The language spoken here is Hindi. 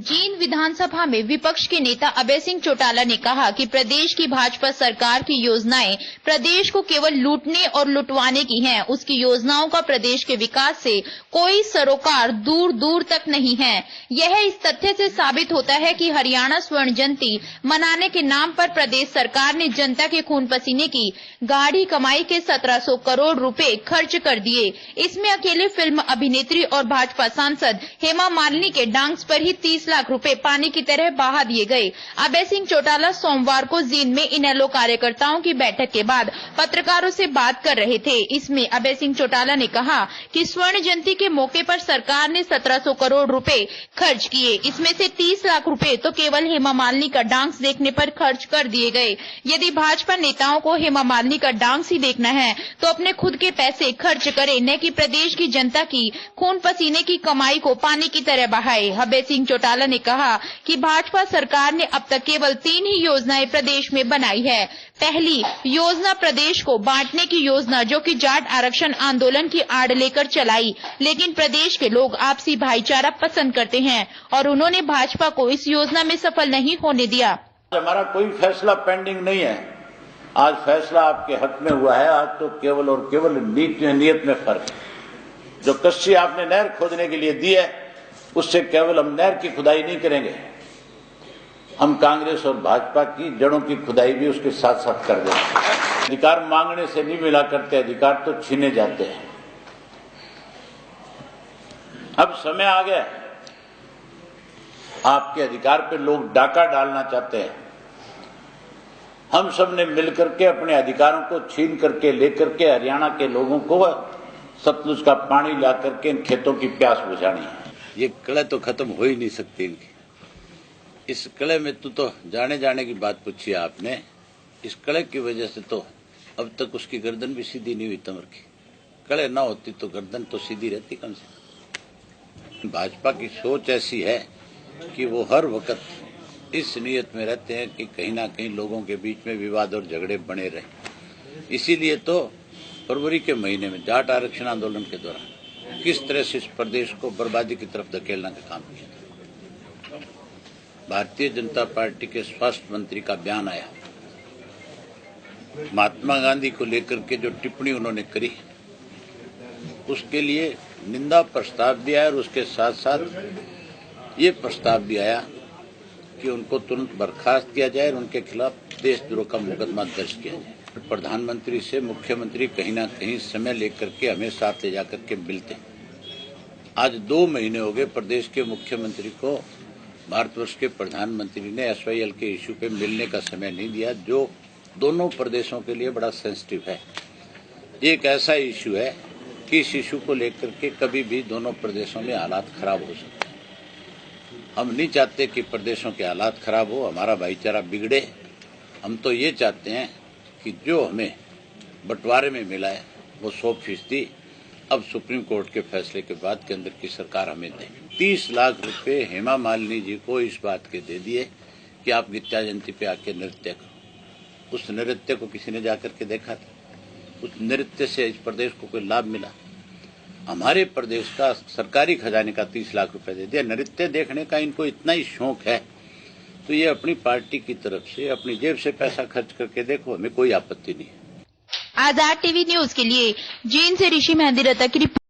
जींद विधानसभा में विपक्ष के नेता अभय सिंह चौटाला ने कहा कि प्रदेश की भाजपा सरकार की योजनाएं प्रदेश को केवल लूटने और लुटवाने की हैं। उसकी योजनाओं का प्रदेश के विकास से कोई सरोकार दूर दूर तक नहीं है। यह इस तथ्य से साबित होता है कि हरियाणा स्वर्ण जयंती मनाने के नाम पर प्रदेश सरकार ने जनता के खून पसीने की गाढ़ी कमाई के 1700 करोड़ रुपए खर्च कर दिए। इसमें अकेले फिल्म अभिनेत्री और भाजपा सांसद हेमा मालिनी के डांस पर ही 30 लाख रुपए पानी की तरह बहा दिए गए। अभय सिंह चौटाला सोमवार को जींद में इनेलो कार्यकर्ताओं की बैठक के बाद पत्रकारों से बात कर रहे थे। इसमें अभय सिंह चौटाला ने कहा कि स्वर्ण जयंती के मौके पर सरकार ने 1700 करोड़ रुपए खर्च किए। इसमें से 30 लाख रुपए तो केवल हेमा मालिनी का डांस देखने पर खर्च कर दिए गए। यदि भाजपा नेताओं को हेमा मालिनी का डांस ही देखना है तो अपने खुद के पैसे खर्च करें, न कि प्रदेश की जनता की खून पसीने की कमाई को पानी की तरह बहाए। अभय सिंह चौटाला ने कहा कि भाजपा सरकार ने अब तक केवल 3 ही योजनाएं प्रदेश में बनाई है। पहली योजना प्रदेश को बांटने की योजना, जो कि जाट आरक्षण आंदोलन की आड़ लेकर चलाई, लेकिन प्रदेश के लोग आपसी भाईचारा पसंद करते हैं और उन्होंने भाजपा को इस योजना में सफल नहीं होने दिया। हमारा कोई फैसला पेंडिंग नहीं है। आज फैसला आपके हक में हुआ है। आज तो केवल और केवल नीयत में फर्क है। जो कस्सी आपने नहर खोदने के लिए दी है, उससे केवल हम नहर की खुदाई नहीं करेंगे, हम कांग्रेस और भाजपा की जड़ों की खुदाई भी उसके साथ साथ कर देंगे। अधिकार मांगने से नहीं मिला करते, अधिकार तो छीने जाते हैं। अब समय आ गया, आपके अधिकार पे लोग डाका डालना चाहते हैं। हम सब ने मिलकर के अपने अधिकारों को छीन करके लेकर के हरियाणा के लोगों को सतलुज का पानी ला करके इन खेतों की प्यास बुझानी है। ये कले तो खत्म हो ही नहीं सकती इनकी। इस कले में तो जाने जाने की बात पूछी आपने। इस कले की वजह से तो अब तक उसकी गर्दन भी सीधी नहीं हुई तमर की। कले ना होती तो गर्दन तो सीधी रहती कम से कम। भाजपा की सोच ऐसी है कि वो हर वक्त इस नियत में रहते हैं कि कहीं ना कहीं लोगों के बीच में विवाद और झगड़े बने रहे। इसीलिए तो फरवरी के महीने में जाट आरक्षण आंदोलन के दौरान किस तरह से इस प्रदेश को बर्बादी की तरफ धकेलने का काम किया था। भारतीय जनता पार्टी के स्वास्थ्य मंत्री का बयान आया, महात्मा गांधी को लेकर के जो टिप्पणी उन्होंने करी, उसके लिए निंदा प्रस्ताव भी आया और उसके साथ साथ ये प्रस्ताव भी आया कि उनको तुरंत बर्खास्त किया जाए और उनके खिलाफ देशद्रोह का मुकदमा दर्ज किया जाए। प्रधानमंत्री से मुख्यमंत्री कहीं ना कहीं समय लेकर के हमें साथ ले जाकर के मिलते हैं। आज 2 महीने हो गए प्रदेश के मुख्यमंत्री को भारतवर्ष के प्रधानमंत्री ने SYL के इश्यू पे मिलने का समय नहीं दिया, जो दोनों प्रदेशों के लिए बड़ा सेंसिटिव है। एक ऐसा इश्यू है कि इस इश्यू को लेकर के कभी भी दोनों प्रदेशों में हालात खराब हो सकते हैं। हम नहीं चाहते कि प्रदेशों के हालात खराब हो, हमारा भाईचारा बिगड़े। हम तो ये चाहते हैं कि जो हमें बंटवारे में मिला है वो 100% अब सुप्रीम कोर्ट के फैसले के बाद केंद्र की सरकार हमें दे। 30 लाख रुपए हेमा मालिनी जी को इस बात के दे दिए कि आप गीता जयंती पे आके नृत्य करो। उस नृत्य को किसी ने जाकर के देखा था? उस नृत्य से इस प्रदेश को कोई लाभ मिला? हमारे प्रदेश का सरकारी खजाने का 30 लाख रुपए दे दिया। नृत्य देखने का इनको इतना ही शौक है तो ये अपनी पार्टी की तरफ से अपनी जेब से पैसा खर्च करके देखो, हमें कोई आपत्ति नहीं है। आजाद टीवी न्यूज के लिए जींद से ऋषि मेहंदी रता की रिपोर्ट।